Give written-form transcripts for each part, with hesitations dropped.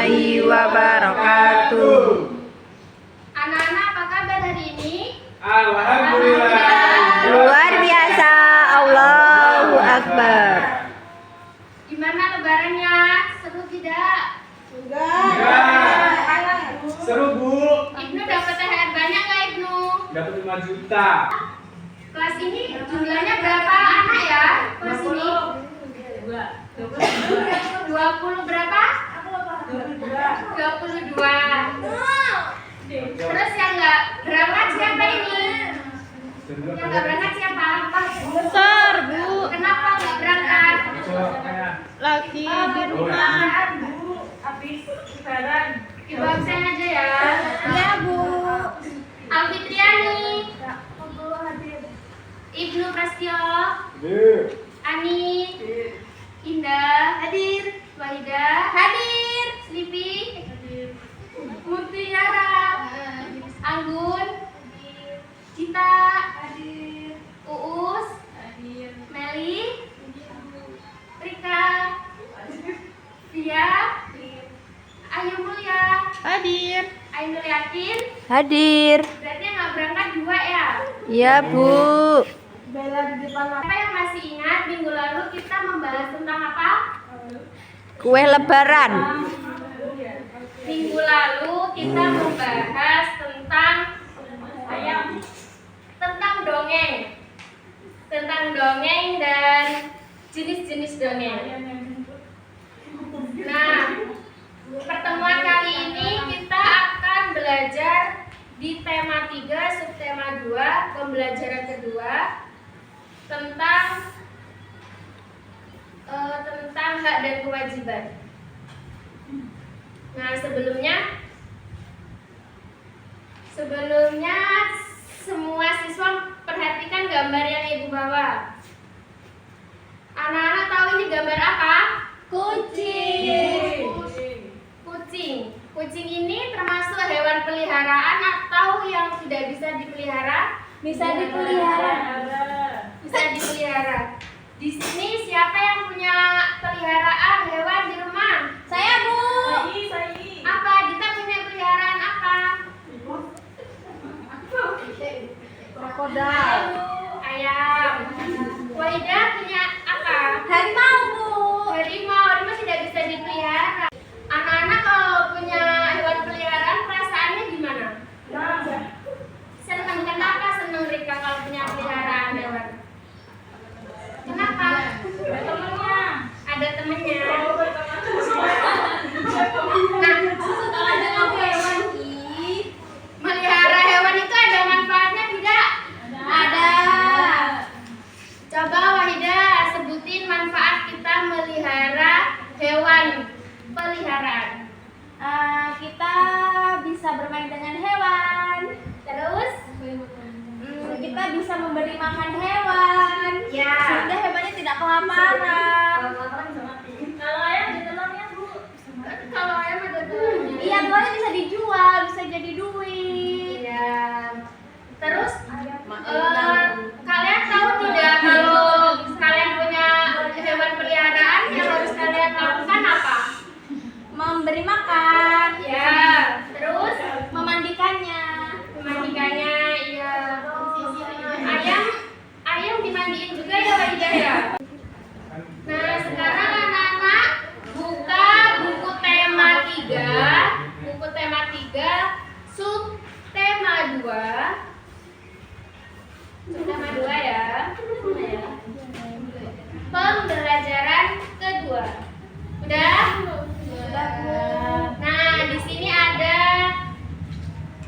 warahmatullahi wabarakatuh. Anak-anak, apa kabar hari ini? Alhamdulillah. Luar biasa, Allahu Akbar. Gimana lebarannya? Seru tidak? Seru, Bu. Ibnu dapat THR banyak nggak, Ibnu? Dapat 5 juta. Kelas ini jumlahnya berapa anak ya? Kelas ini? 20 berapa? 22. Terus yang nggak berangkat siapa ini? Yang nggak berangkat siapa? Besar, Bu. Kenapa nggak berangkat? Lagi di rumah. Ibu absen aja ya. Ya, Bu. Alfitriani, Ibnu Prasetyo, Ani, Indah, hadir. Wahida, hadir. Slipi, Mutiara, Anggun, Cita, Uus, Meli, Rika, Via, Ayu Mulia, Hadir. Ainul Yakin. Hadir. Berarti yang nggak berangkat 2 ya? Ya, Bu. Siapa yang masih ingat minggu lalu kita membahas tentang apa? Kue lebaran. Minggu lalu kita membahas tentang dongeng dan jenis-jenis dongeng. Nah, pertemuan kali ini kita akan belajar di tema 3, subtema 2, pembelajaran kedua tentang hak dan kewajiban. Nah, sebelumnya semua siswa perhatikan gambar yang Ibu bawa. Anak-anak tahu ini gambar apa? Kucing. Kucing ini termasuk hewan peliharaan atau yang tidak bisa dipelihara? Bisa dipelihara. Di sini siapa yang punya peliharaan hewan di rumah? Saya, Bu. Apa? Dita punya peliharaan apa? Krokodil. Ayam. Wahida punya apa? Harimau, Bu. Harimau tidak bisa dipelihara. Anak-anak kalau punya hewan peliharaan perasaannya gimana? Senang. Kenapa senang Rika kalau punya peliharaan hewan? Kenapa? Ada temennya. Melihara hewan itu ada manfaatnya tidak? Ada. Coba Wahida sebutin manfaat kita melihara hewan peliharaan. Kita bisa bermain dengan hewan. Terus? Kita bisa memberi makan hewan. Ya. Sehingga hewannya tidak kelaparan. Kalau ayam ada telurnya, Bu. Kalau ayam ada telurnya. Iya, telurnya bisa dijual, bisa jadi duit. Iya. Terus kalian tahu tidak kalau kalian punya hewan peliharaan yang harus kalian lakukan apa? Memberi makan. Ya. Terus Memandikannya. memandikannya, iya. Ayam dimandiin juga ya, Wahida ya. Nah, sekarang anak-anak buka buku tema 3, subtema 2. Subtema 2 ya. Pembelajaran kedua. Udah? Nah, di sini ada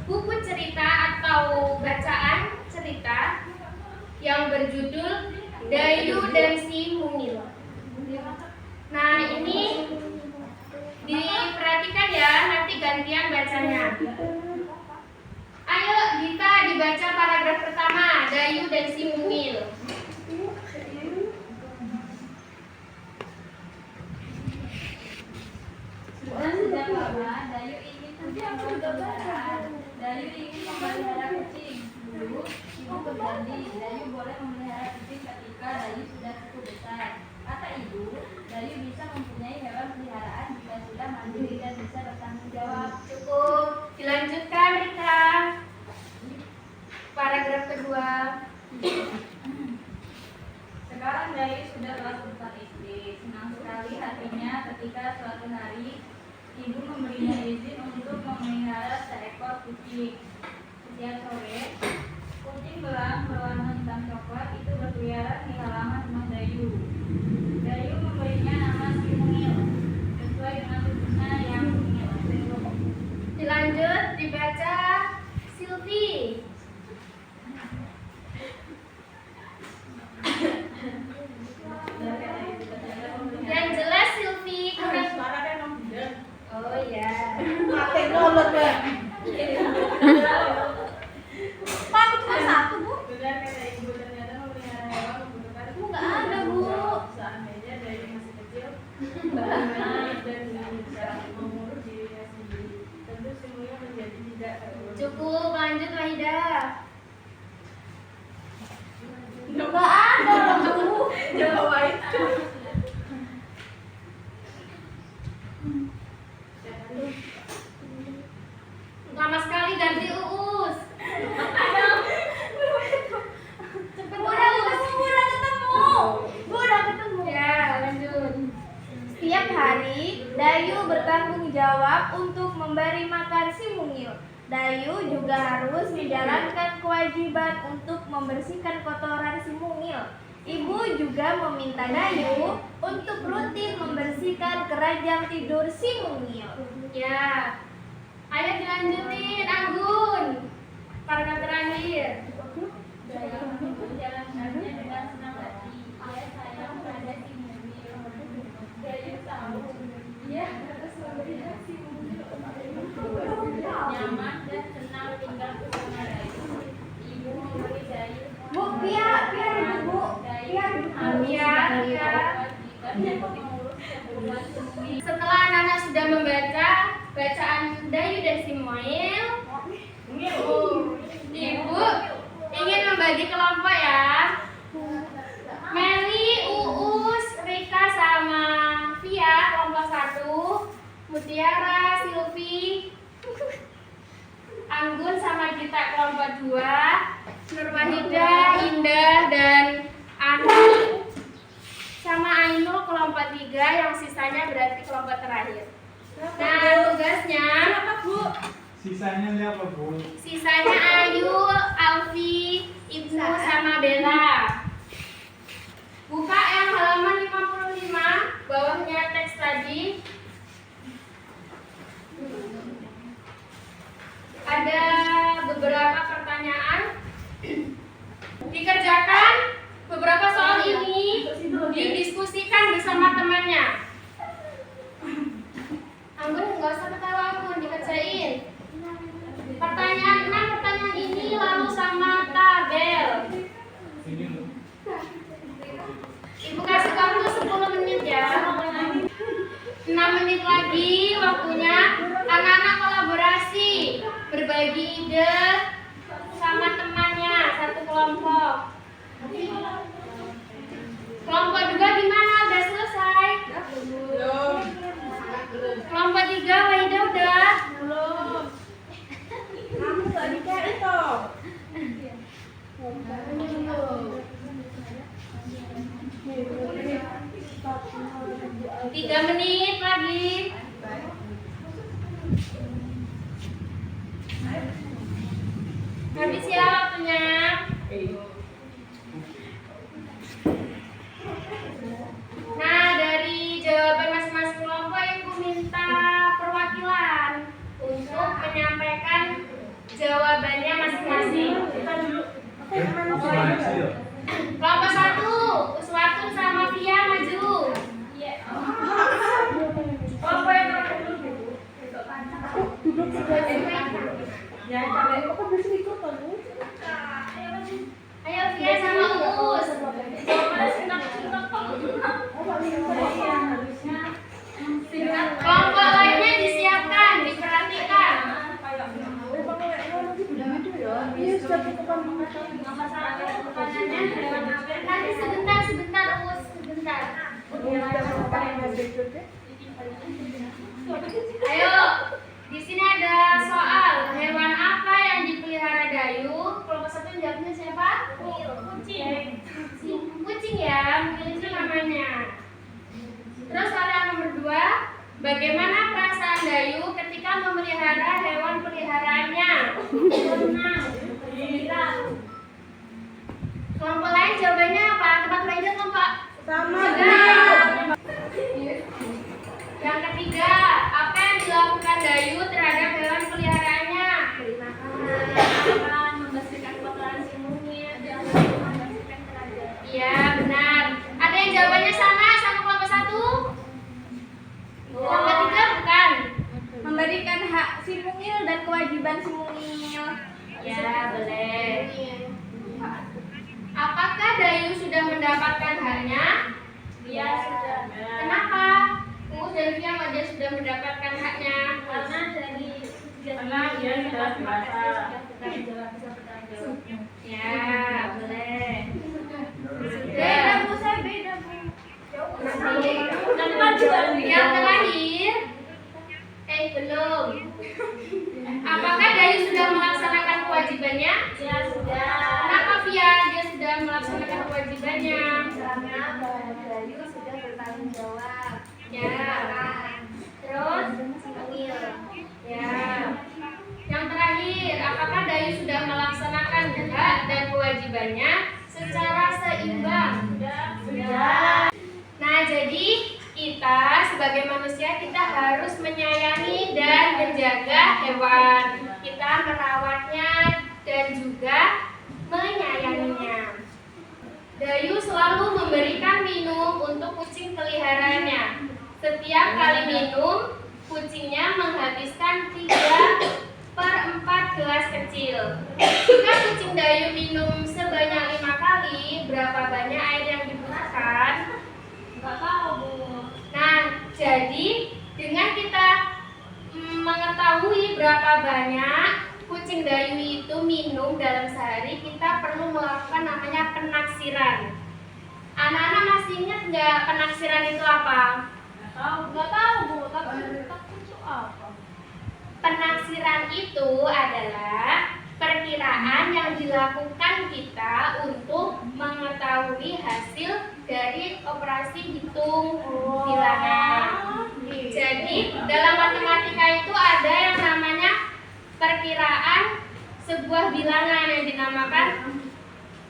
buku cerita atau bacaan cerita yang berjudul Dayu dan si Mungil. Nah, ini diperhatikan ya, nanti gantian bacanya. Ayo Dita dibaca paragraf pertama, Dayu dan si Mungil. Sejak lama, Dayu ingin punya hewan peliharaan. Dayu ingin memelihara kucing. Dulu, ibu berjanji Dayu boleh memelihara kucing ketika Dayu sudah cukup besar. Kata ibu, Dayu bisa mempunyai hewan peliharaan jika sudah mandiri dan bisa Dayu sudah kelas 4 SD. Senang sekali hatinya ketika suatu hari ibu memberinya izin untuk memelihara seekor kucing. Setiap sore, kucing belang berwarna hitam coklat itu berkeliaran di halaman rumah Dayu. Dayu memberinya nama si Mungil sesuai dengan tubuhnya yang mungil. Dilanjut dibaca Silvi. Yang jelas Silvi kurang. Oh iya. Pak, cuma satu, Bu. Benar kata ibu, ternyata memelihara hewan membutuhkan Nggak ada, Bu. seandainya dari masih kecil bagaimana dan bisa mengurus dirinya sendiri. Tentu semuanya menjadi tidak terurus. Cukup, lanjut Wahida. Nggak ada, Bu. Jawa itu. Lama sekali ganti Uus. Cepet udah ketemu. Ya, lanjut. Setiap hari, Dayu bertanggung jawab untuk memberi makan si mungil. Dayu juga harus menjalankan kewajiban untuk membersihkan kotoran si mungil. Ibu juga meminta Dayu untuk rutin membersihkan keranjang tidur si mungil. Ya. Ayo dilanjutin Anggun. Paragraf terakhir. Dayu menjalankannya dengan senang hati. Ia sayang pada si Mungil. Dayu tahu ia harus memberi si Mungil nyaman dan senang tinggal bersama Dayu. Ibu memberi Dayu Bu, biar Bu. Biar Setelah anak-anak sudah membaca bacaan Dayu dan Simuel, Ibu ingin membagi kelompok ya. Meli, Uus, Rika sama Via kelompok 1, Mutiara, Silvi, Anggun sama Gita kelompok 2, Nurwahida, Indah dan Ani sama Ainul kelompok 3, yang sisanya berarti kelompok terakhir. Nah, tugasnya Sisanya ini apa, Bu? sisanya Ayu, Alfi, Ibnu sama Bella. Buka yang halaman 55, bawahnya teks tadi. Ada beberapa pertanyaan. Dikerjakan beberapa soal ini, didiskusikan bersama temannya. Anggun nggak usah ketawa, Anggun, dikerjain. Pertanyaan 6, pertanyaan ini lalu sama tabel. Ini loh. Ibu kasih waktu 10 menit ya. 6 menit lagi waktunya. Anak-anak kolaborasi, berbagi ide sama temannya, satu kelompok. Kelompok 2 gimana? Udah selesai? Kelompok 3 Wahida udah? Belum. Kamu nggak dicari toh. 3 menit lagi. Habis ya waktunya. Nah, dari jawaban masing-masing kelompok Ibu minta perwakilan untuk menyampaikan jawabannya masing-masing. Kelompok 1, Uswatun sama Via maju. Kelompok yang nomor 2. Ayo Via sama Uus. Kelompok lainnya disiapkan, diperhatikan. Nanti sebentar Uus, sebentar. Ayo, di sini ada soal. Hewan apa yang dipelihara Dayu? Kelompok 1 jawabnya siapa? Kucing. Kucing ya, memilih Bagaimana perasaan Dayu ketika memelihara hewan peliharaannya? Senang, gembira. Kelompok lain jawabannya apa? Tempat belajar kelompok? Sama. Yang ketiga, apa yang dilakukan Dayu terhadap hewan peliharaannya? Beri makan, membersihkan kotoran si mungil, dan membersihkan keranjang. Iya, benar. Ada yang jawabannya sama kelompok satu? Kelompok tiga bukan? Memberikan hak si mungil dan kewajiban si mungil. Ya, boleh. Apakah Dayu sudah mendapatkan haknya? Iya, sudah. Kenapa? Umus dan Via dia sudah mendapatkan haknya. Karena dari Karena dia sudah dewasa. Ya, boleh. beda bu, saya beda bu. Yang terakhir, belum. Apakah Dayu sudah melaksanakan kewajibannya? Ya sudah. Kenapa Via dia sudah melaksanakan kewajibannya? Karena Dayu sudah bertanggung jawab. Ya. Terus, Mungil. ya. Yang terakhir, apakah Dayu sudah melaksanakan hak dan kewajibannya secara seimbang? Sudah. Nah, jadi kita sebagai manusia kita harus menyayangi dan menjaga hewan. Kita merawatnya dan juga menyayanginya. Dayu selalu memberikan minum untuk kucing peliharaannya. Setiap kali minum, kucingnya menghabiskan 3/4 gelas kecil. Jika kucing Dayu minum sebanyak 5 kali, berapa banyak air yang dibutuhkan? Nggak tahu bu. Nah, jadi dengan kita mengetahui berapa banyak kucing Dayu itu minum dalam sehari, kita perlu melakukan namanya penaksiran. Anak-anak masih ingat nggak penaksiran itu apa? Nggak tahu bu. Tapi itu apa? Penaksiran itu adalah perkiraan yang dilakukan kita untuk mengetahui hasil dari operasi hitung bilangan. Jadi dalam matematika itu ada yang namanya perkiraan sebuah bilangan yang dinamakan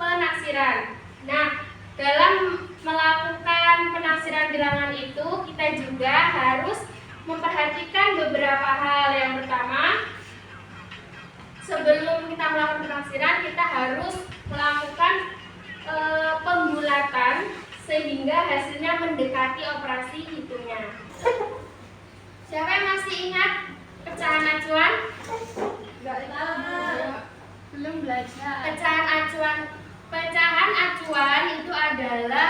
penaksiran. Nah, dalam melakukan penaksiran bilangan itu kita juga harus memperhatikan beberapa hal. Yang pertama, sebelum kita melakukan penaksiran, kita harus melakukan pembulatan sehingga hasilnya mendekati operasi hitungnya. Siapa yang masih ingat pecahan acuan? Nggak tahu bu. Belum belajar. Pecahan acuan itu adalah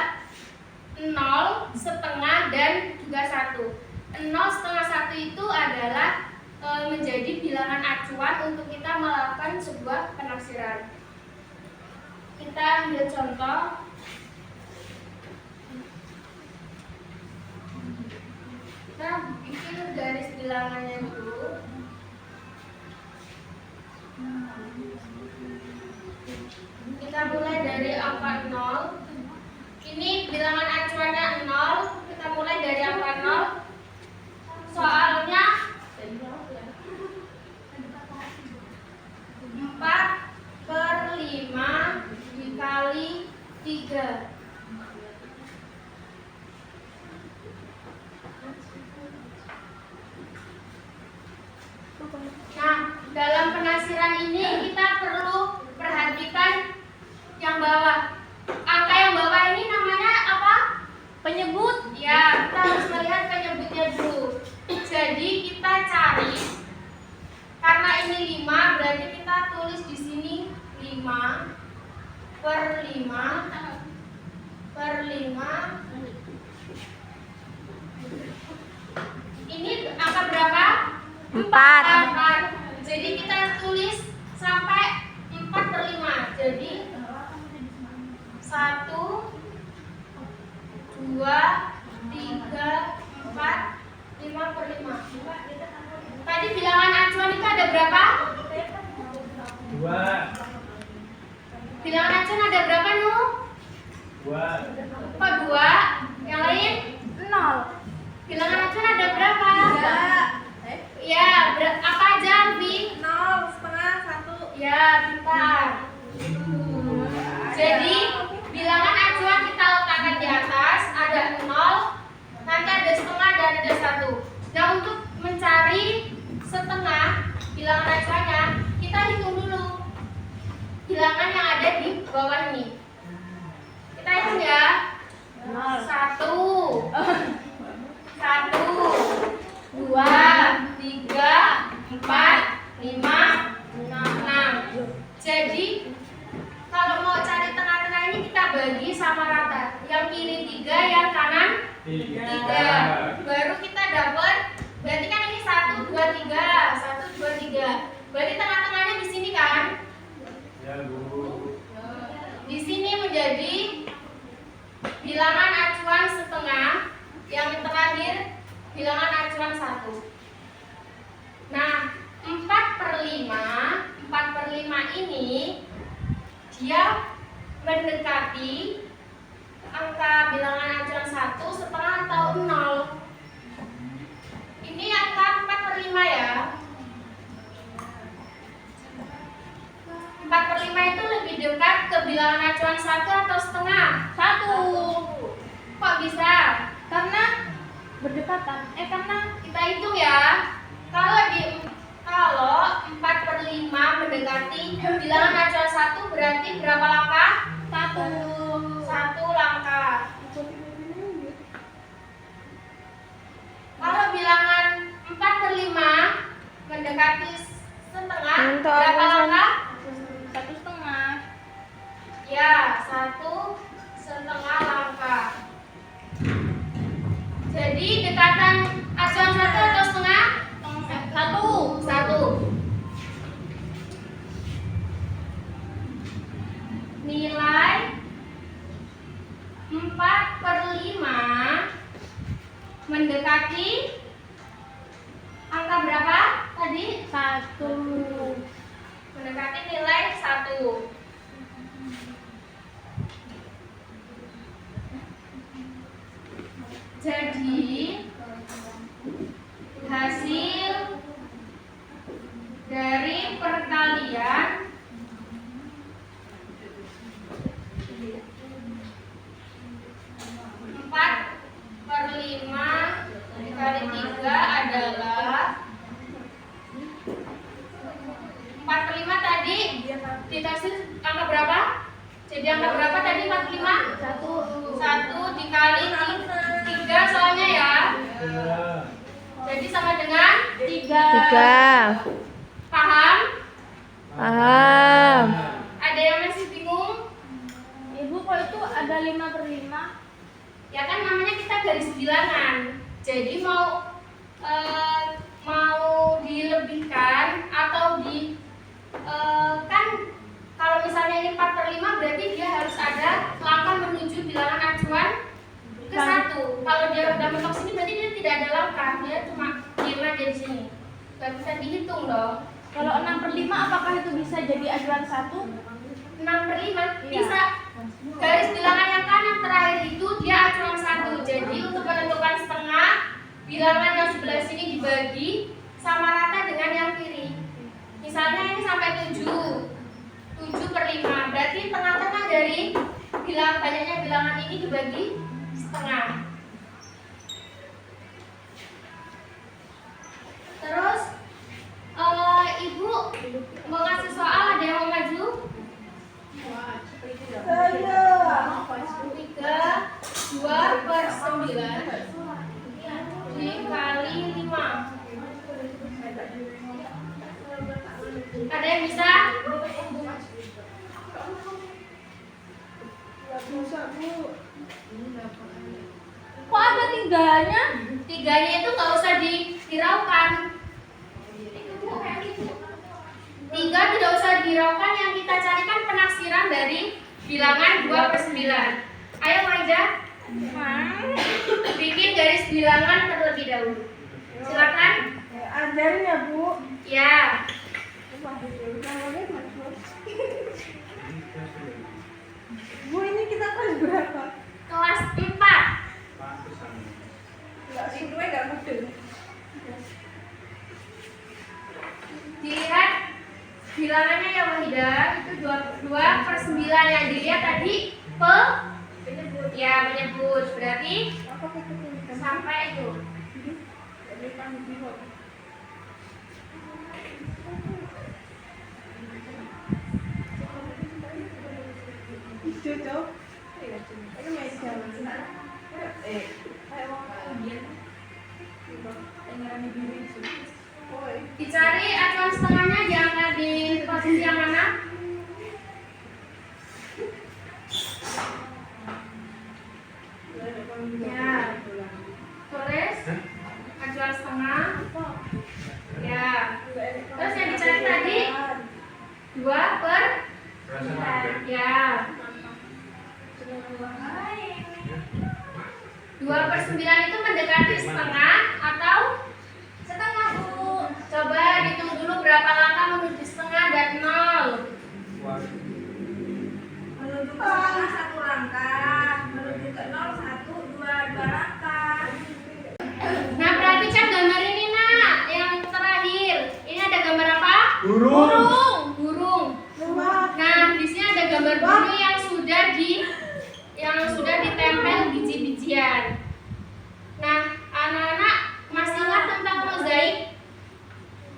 0, setengah, dan juga 1. 0, setengah, 1 itu adalah menjadi bilangan acuan untuk kita melakukan sebuah penaksiran. Kita ambil contoh. Kita bikin garis bilangannya dulu. Kita mulai dari angka 0. Ini bilangan acuannya 0. Kita mulai dari angka 0. Soalnya 4/5 dikali 3. Nah, dalam penasiran ini kita perlu perhatikan yang bawah. Angka yang bawah ini namanya apa? Penyebut. Ya, kita harus melihat penyebutnya dulu. Jadi kita cari, karena ini 5, berarti kita tulis di sini 5/5/5. Ini angka berapa? 4. Jadi kita tulis sampai 4/5. Jadi 1, 2, 3, 4, 5/5. Tadi bilangan acuan itu ada berapa? 2. Bilangan acuan ada berapa, Nu? 2. Kok 2? Yang lain? 0. Bilangan acuan ada berapa? Ya, pintar. Jadi, bilangan acuan kita letakkan di atas, ada 0, nanti ada setengah dan ada 1. Nah, untuk mencari setengah bilangan acuannya, kita hitung dulu bilangan yang ada di bawah ini. Kita hitung ya. 1, 2, 3, 4, 5, 6. Jadi kalau mau cari tengah-tengah ini kita bagi sama rata. Yang kiri 3, yang kanan 3. Baru kita dapat. Berarti kan ini 1, 2, 3, 1, 2, 3. Berarti tengah-tengahnya di sini kan? Ya, Bu. Di sini menjadi bilangan acuan setengah. Yang terakhir bilangan acuan 1. Nah, 4/5 ini dia mendekati angka bilangan acuan 1 setengah atau 0. Ini angka 4/5 ya. 4/5 itu lebih dekat ke bilangan acuan 1 atau setengah? 1. Kok bisa? Karena berdekatan. Karena Kita hitung ya. Kalau 4/5 mendekati bilangan acuan 1 berarti berapa langkah? 1 langkah. Kalau bilangan 4/5 mendekati setengah berapa langkah? 1,5. Ya, 1,5 langkah. Jadi dekatan acuan 1 atau setengah? 1. Nilai 4/5 mendekati angka berapa tadi? 1. Mendekati nilai 1. Jadi hasil dari perkalian 4/5 dikali 3 adalah 4/5 tadi dikasih angka berapa? Jadi angka berapa tadi 4/5? 1 dikali 3 soalnya ya. Jadi sama dengan 3. paham? Paham. Ada yang masih bingung? Ibu, kok itu ada 5/5? Ya kan namanya kita garis bilangan. Jadi mau dilebihkan atau kan kalau misalnya ini 4/5 berarti dia harus ada langkah menuju bilangan acuan ke 1. Kalau dia udah mentok sini berarti dia tidak ada langkah, dia cuma diam aja di sini. Gak bisa dihitung dong. Kalau 6/5 apakah itu bisa jadi acuan 1? 6/5 Iya. bisa. Garis bilangan yang kanan terakhir itu dia acuan 1. Jadi untuk menentukan setengah, bilangan yang sebelah sini dibagi sama rata dengan yang kiri. Misalnya ini sampai 7/5. Berarti tengah-tengah dari banyaknya bilangan ini dibagi setengah. Terus Ibu mau ngasih soal, ada yang mau maju? 3/2/9 dikali 5. Ada yang bisa? Kok ada 3-nya? 3-nya itu nggak usah dihiraukan. 3 tidak usah dihiraukan, yang kita carikan penaksiran dari bilangan 2/9. Ayo Maija, bikin garis bilangan terlebih dahulu. Silakan. Ajarin ya, Bu. Ya. Bu, ini kita kelas berapa? Kelas 4. Dilihat bilangannya ya Berarti sampai itu. Dicari acuan setengahnya, jangan di posisi yang mana? Ya, tulis acuan setengah. Ya, terus yang dicari tadi 2/9. Ya, 2/9 itu mendekati setengah atau Setengah, Bu. coba dihitung dulu berapa langkah menuju setengah dan 0. Menuju ke setengah 1 langkah, menuju ke 0 2 langkah. Nah, perhatikan gambar ini, Nak. Yang terakhir. Ini ada gambar apa? Burung. Burung. Nah, di sini ada gambar burung yang sudah ditempel biji-bijian. Nah, anak-anak masih ingat tentang mozaik?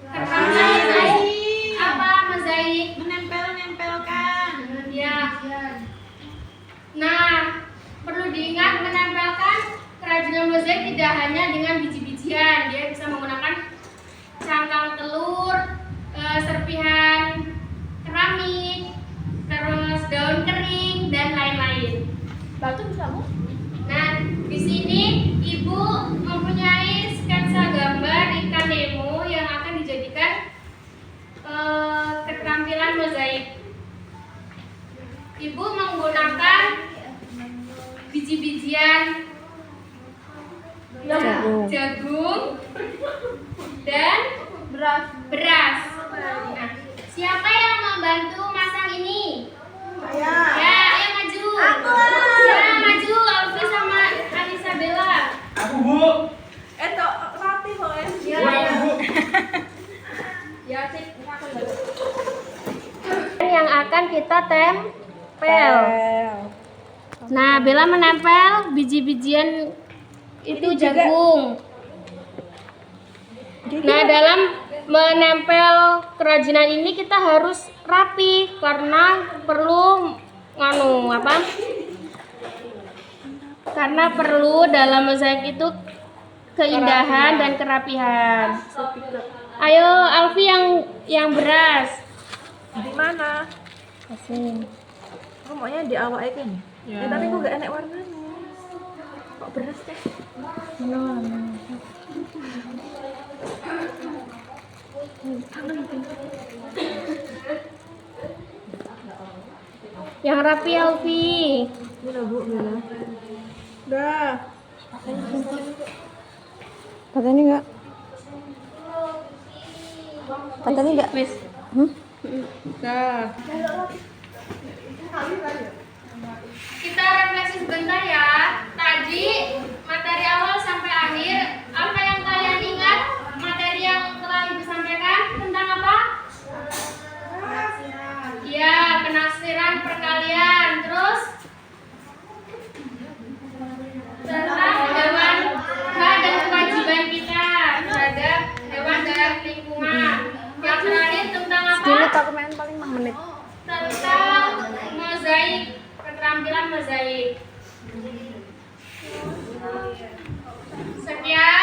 Tentang mozaik apa mozaik? Menempel-nempelkan. Ya. Nah, perlu diingat menempelkan kerajinan mozaik tidak hanya dengan biji-bijian. Dia bisa menggunakan cangkang telur, serpihan keramik, terus daun kering dan lain-lain. Batu bisa, Bu? Nah, di sini Ibu mempunyai sketsa gambar ikan nemo yang akan dijadikan keterampilan mozaik. Ibu menggunakan biji-bijian jagung dan beras. Nah, siapa yang membantu masang ini? Ya, ayo maju. Aku. Ya, maju. Alfi sama Anissa Bella. Aku, Bu. Rapi pokoknya. Ya, Bu, ya. aku, Bu. Ya, sip. Ini aku dulu. Yang akan kita tempel. Nah, Bella menempel biji-bijian itu jagung. Nah, dalam menempel kerajinan ini kita harus rapi karena perlu Karena perlu dalam mozaik itu keindahan dan kerapihan. Ayo, Alfi yang beras. Di mana? Kasih. Aku maunya di awal aja nih. Ya. Tapi kok gak enak warnanya. Kok beras teh? Yang rapi, Alfi. Ini loh, Bu, Bella. Udah. Pakai ini enggak? Pakai ini enggak? Wis. Udah. Kita refleksi sebentar ya. Tadi materi awal sampai akhir, apa yang kalian ingat? Materi yang telah Ibu sampaikan tentang apa? Ya, penafsiran perkalian. Terus tentang hewan dan kewajiban kita terhadap hewan dan lingkungan. Yang terakhir tentang apa? Aku main paling 5 menit. Tentang mozaik, keterampilan mozaik. Sekian.